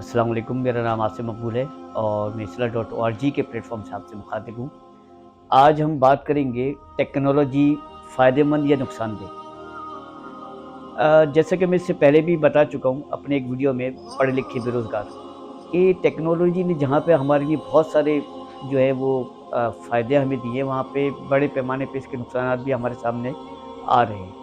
अस्सलाम वालेकुम, मेरा नाम आसिम मकबूल है और मैं isla.org के प्लेटफॉर्म से आपसे मुखातिब हूँ। आज हम बात करेंगे टेक्नोलॉजी फ़ायदेमंद या नुकसानदेह। जैसा कि मैं इससे पहले भी बता चुका हूँ अपने एक वीडियो में पढ़े लिखे बेरोज़गार कि टेक्नोलॉजी ने जहाँ पे हमारे लिए बहुत सारे जो है वो फ़ायदे हमें दिए, वहाँ पे बड़े पैमाने पे इसके नुकसानात भी हमारे सामने आ रहे हैं।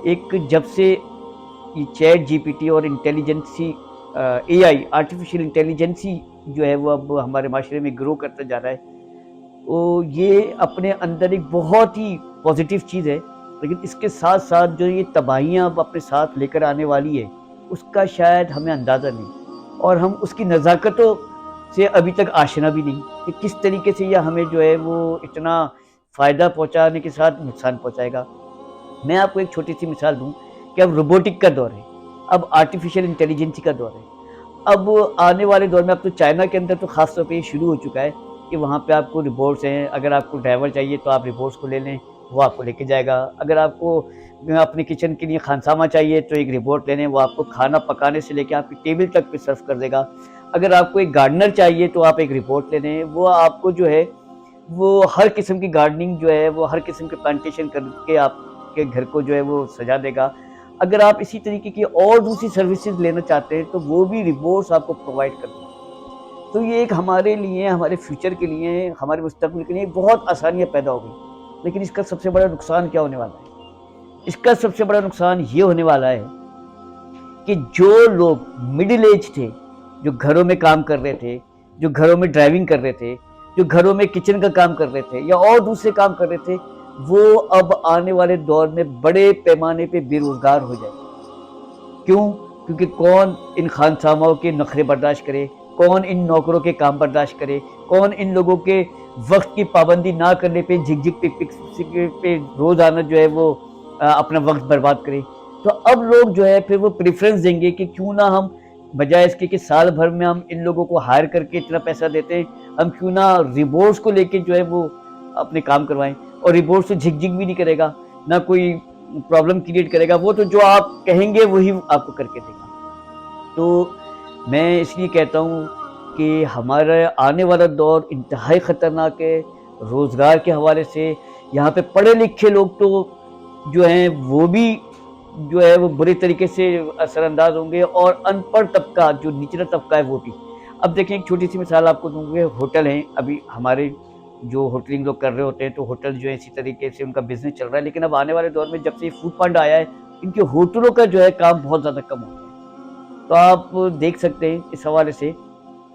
एक जब से ये चैट जीपीटी और इंटेलिजेंसी एआई आर्टिफिशियल इंटेलिजेंसी जो है वो अब हमारे माशरे में ग्रो करता जा रहा है, तो ये अपने अंदर एक बहुत ही पॉजिटिव चीज़ है, लेकिन इसके साथ साथ जो ये तबाहियाँ अब अपने साथ लेकर आने वाली है उसका शायद हमें अंदाज़ा नहीं, और हम उसकी नज़ाकतों से अभी तक आशना भी नहीं कि किस तरीके से यह हमें जो है वो इतना फ़ायदा पहुँचाने के साथ नुकसान पहुँचाएगा। मैं आपको एक छोटी सी मिसाल दूँ कि अब रोबोटिक का दौर है, अब आर्टिफिशियल इंटेलिजेंसी का दौर है। अब आने वाले दौर में, अब तो चाइना के अंदर तो ख़ास तौर पे ये शुरू हो चुका है कि वहाँ पे आपको रोबोट्स हैं, अगर आपको ड्राइवर चाहिए तो आप रोबोट्स को ले लें, वो आपको लेके जाएगा। अगर आपको अपने किचन के लिए खानसामा चाहिए तो एक रोबोट ले लें, वो आपको खाना पकाने से लेके आपकी टेबल तक पे सर्व कर देगा। अगर आपको एक गार्डनर चाहिए तो आप एक रोबोट ले लें, वो आपको जो है वो हर किस्म की गार्डनिंग जो है वो हर किस्म के प्लांटेशन करके आपके घर को जो है वो सजा देगा। अगर आप इसी तरीके की और दूसरी सर्विसेज लेना चाहते हैं तो वो भी रोबोट्स आपको प्रोवाइड कर देंगे। तो ये एक हमारे लिए, हमारे फ्यूचर के लिए, हमारे मुस्तकबिल के लिए बहुत आसानियाँ पैदा हो गई। लेकिन इसका सबसे बड़ा नुकसान क्या होने वाला है? इसका सबसे बड़ा नुकसान ये होने वाला है कि जो लोग मिडिल एज थे, जो घरों में काम कर रहे थे, जो घरों में ड्राइविंग कर रहे थे, जो घरों में किचन का काम कर रहे थे या और दूसरे काम कर रहे थे, वो अब आने वाले दौर में बड़े पैमाने पे बेरोजगार हो जाएंगे। क्यों? क्योंकि कौन इन खानसामाओं के नखरे बर्दाश्त करे, कौन इन नौकरों के काम बर्दाश्त करे, कौन इन लोगों के वक्त की पाबंदी ना करने पे झिक-झिक पिक पे रोज़ाना जो है वो अपना वक्त बर्बाद करे। तो अब लोग जो है फिर वो प्रेफ़रेंस देंगे कि क्यों ना हम, बजाय इसके कि साल भर में हम इन लोगों को हायर करके इतना पैसा देते हैं, हम क्यों ना रोबोट्स को लेके जो है वो अपने काम करवाएँ। और रोबोट से झिक-झिक भी नहीं करेगा, ना कोई प्रॉब्लम क्रिएट करेगा, वो तो जो आप कहेंगे वही आपको करके देगा। तो मैं इसलिए कहता हूँ कि हमारा आने वाला दौर इंतहाई ख़तरनाक है रोज़गार के हवाले से। यहाँ पे पढ़े लिखे लोग तो जो हैं वो भी जो है वो बुरे तरीके से असरअंदाज होंगे, और अनपढ़ तबका, जो निचला तबका है, वो भी। अब देखें, एक छोटी सी मिसाल आपको दूंगे। होटल हैं, अभी हमारे जो होटलिंग लोग कर रहे होते हैं तो होटल जो है इसी तरीके से उनका बिजनेस चल रहा है, लेकिन अब आने वाले दौर में जब से फूड पांडा आया है, इनके होटलों का जो है काम बहुत ज़्यादा कम हो गया है। तो आप देख सकते हैं इस हवाले से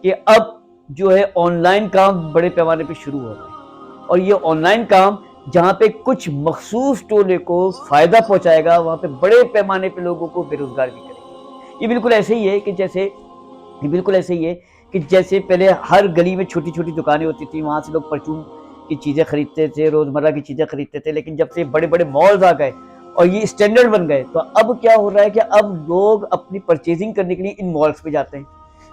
कि अब जो है ऑनलाइन काम बड़े पैमाने पे शुरू हो रहा है, और ये ऑनलाइन काम जहाँ पे कुछ मखसूस टोले को फ़ायदा पहुँचाएगा, वहाँ पे बड़े पैमाने पे लोगों को बेरोज़गार भी करेगा। ये बिल्कुल ऐसे ही है कि जैसे ये बिल्कुल ऐसे ही है कि जैसे पहले हर गली में छोटी-छोटी दुकानें होती थी, वहाँ से लोग परचून की चीज़ें खरीदते थे, रोज़मर्रा की चीज़ें खरीदते थे। लेकिन जब से बड़े-बड़े मॉल्स आ गए और ये स्टैंडर्ड बन गए, तो अब क्या हो रहा है कि अब लोग अपनी परचेज़िंग करने के लिए इन मॉल्स पे जाते हैं।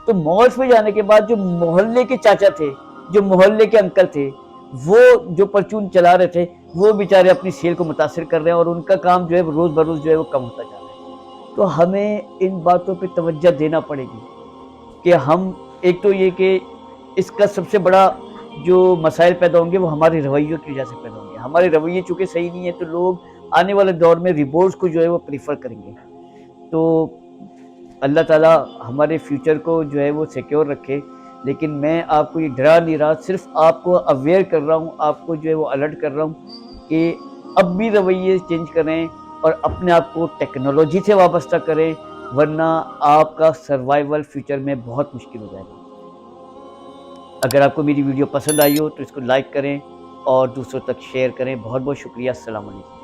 तो मॉल्स में जाने के बाद जो मोहल्ले के चाचा थे, जो मोहल्ले के अंकल थे, वो जो परचून चला रहे थे, वो बेचारे अपनी सेल को मुतासिर कर रहे हैं, और उनका काम जो है रोज़ बरोज़ जो है वो कम होता जा रहा है। तो हमें इन बातों पे तवज्जो देना पड़ेगी कि हम, एक तो ये कि इसका सबसे बड़ा जो मसाइल पैदा होंगे वो हमारे रवैयों की वजह से पैदा होंगे। हमारे रवैये चूँकि सही नहीं है तो लोग आने वाले दौर में रोबोट्स को जो है वो प्रेफ़र करेंगे। तो अल्लाह ताला हमारे फ्यूचर को जो है वो सिक्योर रखे। लेकिन मैं आपको ये डरा नहीं रहा, सिर्फ़ आपको अवेयर कर रहा हूँ, आपको जो है वो अलर्ट कर रहा हूँ कि अब भी रवैये चेंज करें और अपने आप को टेक्नोलॉजी से वाबस्ता करें, वरना आपका सर्वाइवल फ्यूचर में बहुत मुश्किल हो जाएगा। अगर आपको मेरी वीडियो पसंद आई हो तो इसको लाइक करें और दूसरों तक शेयर करें। बहुत बहुत शुक्रिया। अस्सलाम वालेकुम।